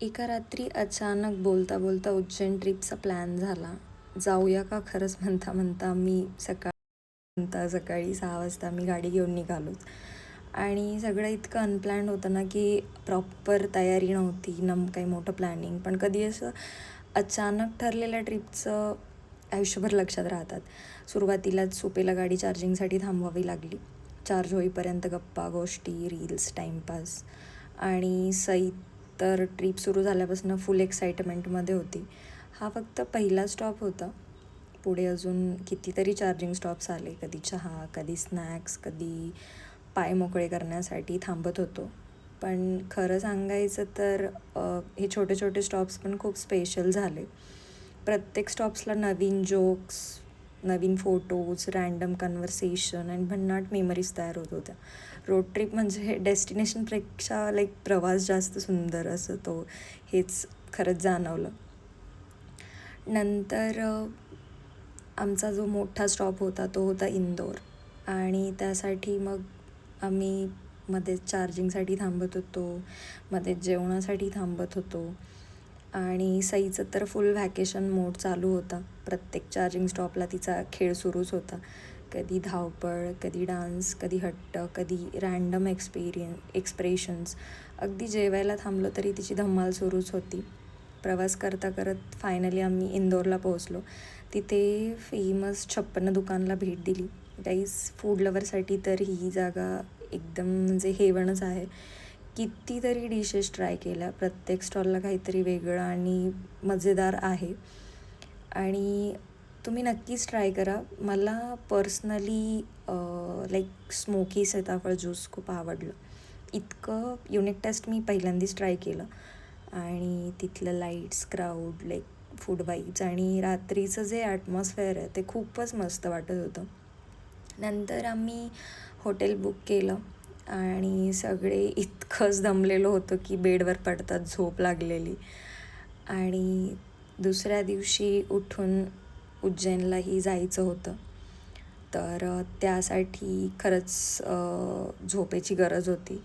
एका रात्री अचानक बोलता बोलता उज्जैन ट्रिपचा प्लॅन झाला. जाऊया का खरंच म्हणता म्हणता सकाळी 6 वाजता आम्ही गाडी घेऊन निघालो. आणि सगळं इतकं अनप्लॅन्ड होतं ना, की प्रॉपर तयारी नव्हती ना, काही मोठं प्लॅनिंग. पण कधी असं अचानक ठरलेल्या ट्रिपचं आयुष्यभर लक्षात राहतात. सुरुवातीलाच सुपेला गाडी चार्जिंगसाठी थांबवावी लागली. चार्ज होईपर्यंत गप्पा गोष्टी, रील्स, टाईमपास. आणि सई तर ट्रिप सुरू झाल्यापासून फुल एक्साइटमेंटमध्ये होती. हा फक्त पहिला स्टॉप होता. पुढे अजून कितीतरी चार्जिंग स्टॉप्स आले. कधी चहा, कधी स्नॅक्स, कधी पाय मोकळे करण्यासाठी थांबत होतो. पण खरं सांगायचं तर हे छोटे छोटे स्टॉप्स पण खूप स्पेशल झाले. प्रत्येक स्टॉप्सला नवीन जोक्स, नवीन फोटोज, रँडम कन्व्हर्सेशन आणि भन्नाट मेमरीज तयार होत होत्या. रोड ट्रिप म्हणजे डेस्टिनेशनपेक्षा प्रवास जास्त सुंदर असं हेच खरंच जाणवलं. नंतर आमचा जो मोठा स्टॉप होता तो होता इंदोर. आणि त्यासाठी मग आम्ही मध्ये चार्जिंगसाठी थांबत होतो, मध्ये जेवणासाठी थांबत होतो. आणि सईचं तर फुल व्हॅकेशन मोड चालू होता. प्रत्येक चार्जिंग स्टॉपला तिचा खेळ सुरूच होता. कधी धावपळ, कधी डान्स, कधी हट्ट, कधी रँडम एक्सप्रेशन्स. अगदी जेवायला थांबलो तरी तिची धम्माल सुरूच होती. प्रवास करता करत फायनली आम्ही इंदोरला पोहोचलो. तिथे फेमस 56 दुकानला भेट दिली. गाईज, फूड लवरसाठी तर ही जागा एकदम म्हणजे हेवनच आहे. कितीतरी डिशेस ट्राय केल्या. प्रत्येक स्टॉलला काहीतरी वेगळं आणि मजेदार आहे. आणि तुम्ही नक्कीच ट्राय करा. मला पर्सनली स्मोकी सीताफळ ज्यूस खूप आवडलं. इतकं युनिक टेस्ट मी पहिल्यांदाच ट्राय केलं. आणि तिथलं लाईट्स, क्राऊड, फूड वाईब्स आणि रात्रीचं जे ॲटमॉस्फेअर आहे ते खूपच मस्त वाटत होतं. नंतर आम्ही हॉटेल बुक केलं आणि सगळे इतकंच दमलेलो होतो की बेडवर पडतात झोप लागलेली. आणि दुसऱ्या दिवशी उठून उज्जैनलाही जायचं होतं. तर त्यासाठी खरंच झोपेची गरज होती.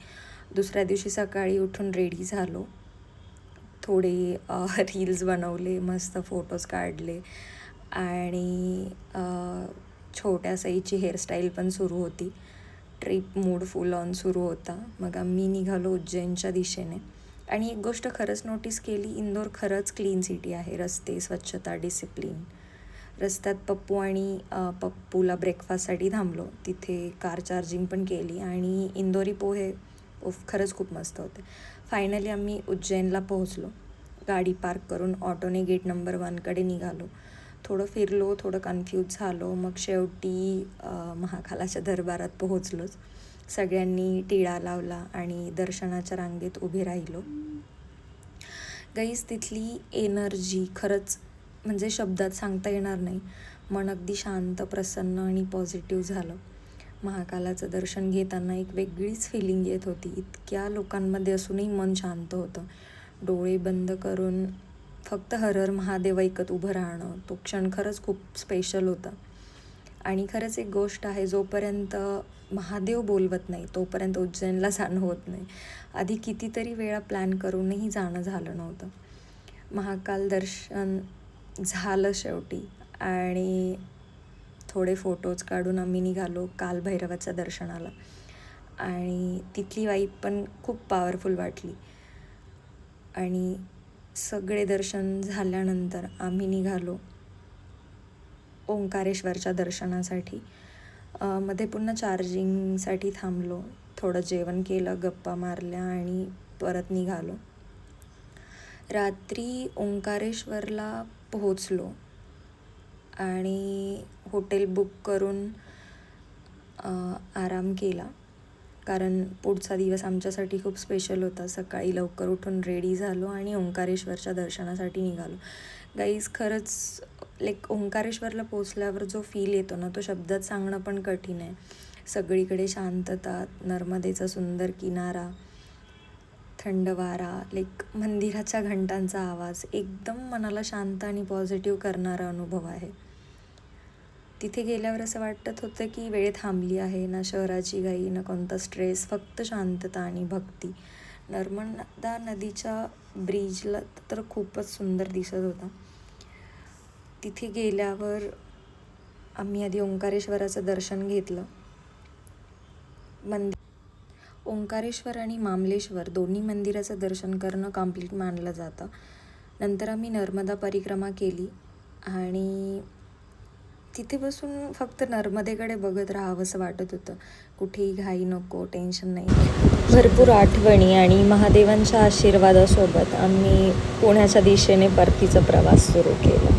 दुसऱ्या दिवशी सकाळी उठून रेडी झालो. थोडे रील्स बनवले, मस्त फोटोज काढले आणि छोट्या सईची हेअरस्टाईल पण सुरू होती. ट्रिप मूड फुल ऑन सुरू होता. मग आम्ही निघालो उज्जैनच्या दिशेने. आणि एक गोष्ट खरंच नोटीस केली, इंदोर खरंच क्लीन सिटी आहे. रस्ते, स्वच्छता, डिसिप्लिन. रस्त्यात पप्पूला ब्रेकफास्टसाठी थांबलो. तिथे कार चार्जिंग पण केली आणि इंदोरी पोहे खरंच खूप मस्त होते. फायनली आम्ही उज्जैनला पोहोचलो. गाडी पार्क करून ऑटोने गेट नंबर 1कडे निघालो. थोडं फिरलो, थोडं कन्फ्यूज झालो. मग शेवटी महाकालाच्या दरबारात पोहोचलोच. सगळ्यांनी टिळा लावला आणि दर्शनाच्या रांगेत उभे राहिलो. गाईज, तिथली एनर्जी खरंच म्हणजे शब्दात सांगता येणार नाही. मन अगदी शांत, प्रसन्न आणि पॉझिटिव्ह झालं. महाकालाचं दर्शन घेताना एक वेगळीच फिलिंग येत होती. इतक्या लोकांमध्ये असूनही मन शांत होतं. डोळे बंद करून फक्त हर हर महादेव ऐकत उभं राहणं, तो क्षण खरंच खूप स्पेशल होता. आणि खरंच एक गोष्ट आहे, जोपर्यंत महादेव बोलवत नाही तोपर्यंत उज्जैनला जाणं होत नाही. आधी कितीतरी वेळा प्लॅन करूनही जाणं झालं नव्हतं. महाकाल दर्शन झालं शेवटी आणि थोडे फोटोज काढून आम्ही निघालो कालभैरवाच्या दर्शनाला. आणि तिथली वाईब पण खूप पॉवरफुल वाटली. आणि सगळे दर्शन झाल्यानंतर आम्ही निघालो ओंकारेश्वरच्या दर्शनासाठी. मध्ये पुन्हा चार्जिंगसाठी थांबलो. थोडं जेवण केलं, गप्पा मारल्या आणि परत निघालो. रात्री ओंकारेश्वरला पोहोचलो आणि हॉटेल बुक करून आराम केला. कारण पुढचा दिवस आमच्यासाठी खूप स्पेशल होता. सकाळी लवकर उठून रेडी झालो आणि ओंकारेश्वरच्या दर्शनासाठी निघालो. गाईज, खरंच ओंकारेश्वरला पोचल्यावर जो फील येतो ना, तो शब्दात सांगणं पण कठीण आहे. सगळीकडे शांतता, नर्मदेचा सुंदर किनारा, थंड वारा, मंदिराच्या घंटांचा आवाज, एकदम मनाला शांत आणि पॉझिटिव्ह करणारा अनुभव आहे. तिथे गेल्यावर असं वाटत होतं की वेळ थांबली आहे. ना शहराची घाई, ना कोणता स्ट्रेस, फक्त शांतता आणि भक्ती. नर्मदा नदीच्या ब्रिजला तर खूपच सुंदर दिसत होता. तिथे गेल्यावर आम्ही आधी ओंकारेश्वराचं दर्शन घेतलं. ओंकारेश्वर आणि मामलेश्वर दोन्ही मंदिराचं दर्शन करणं कंप्लीट मानलं जातं. नंतर आम्ही नर्मदा परिक्रमा केली आणि तिथे बसून फक्त नर्मदेकडे बघत राहावंसं वाटत होतं. कुठेही घाई नको, टेन्शन नाही. भरपूर आठवणी आणि महादेवांच्या आशीर्वादासोबत आम्ही पुण्याच्या दिशेने परतीचा प्रवास सुरू केला.